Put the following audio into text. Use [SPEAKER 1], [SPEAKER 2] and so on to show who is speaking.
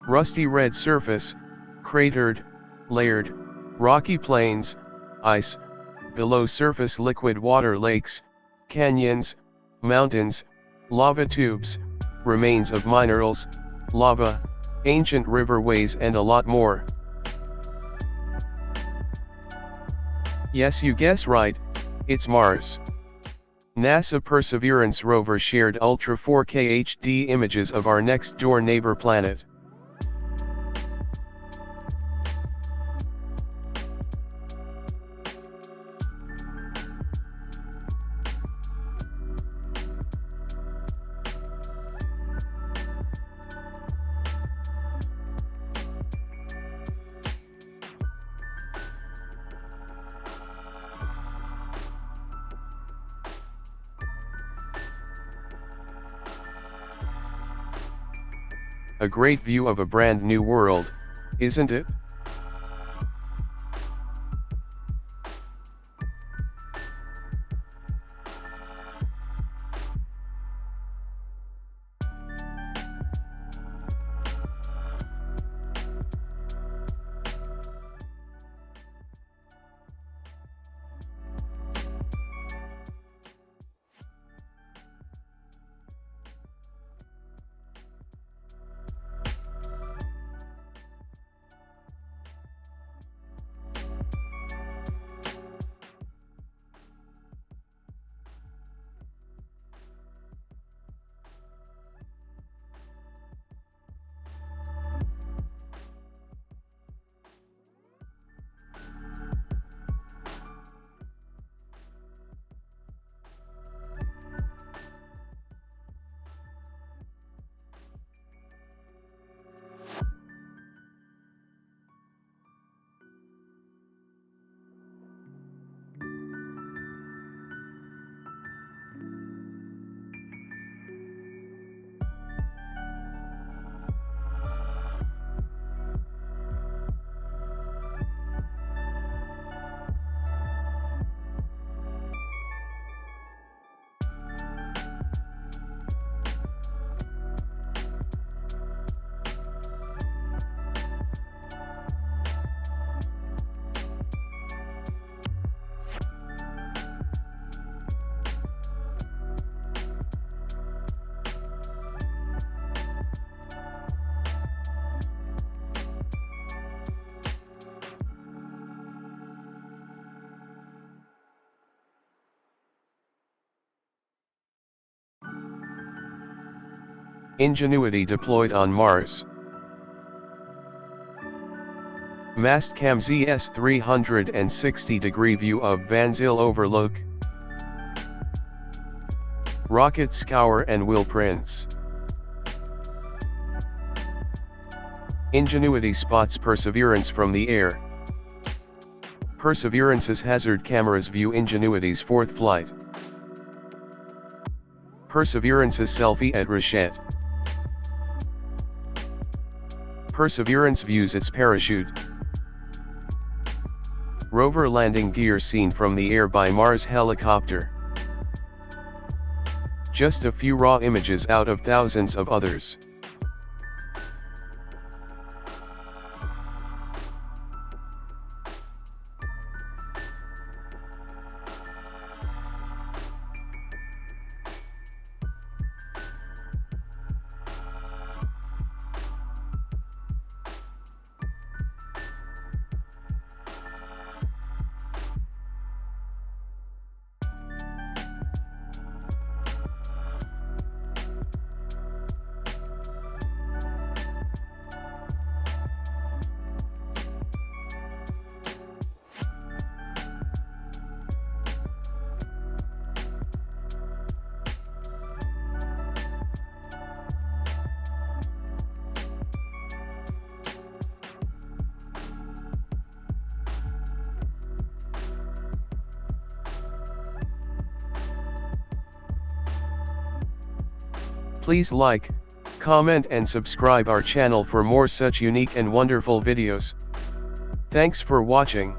[SPEAKER 1] Rusty red surface, cratered, layered, rocky plains, ice, below surface liquid water lakes, canyons, mountains, lava tubes, remains of minerals, lava, ancient riverways and a lot more. Yes, you guess right, it's Mars. NASA Perseverance Rover shared Ultra 4K HD images of our next-door neighbor planet. A great view of a brand new world, isn't it? Ingenuity deployed on Mars. Mastcam ZS 360-degree view of Van Zyl overlook. Rocket scour and wheel prints. Ingenuity spots Perseverance from the air. Perseverance's hazard cameras view Ingenuity's fourth flight. Perseverance's selfie at Rochette. Perseverance views its parachute. Rover landing gear seen from the air by Mars helicopter. Just a few raw images out of thousands of others. Please like, comment and subscribe our channel for more such unique and wonderful videos. Thanks for watching.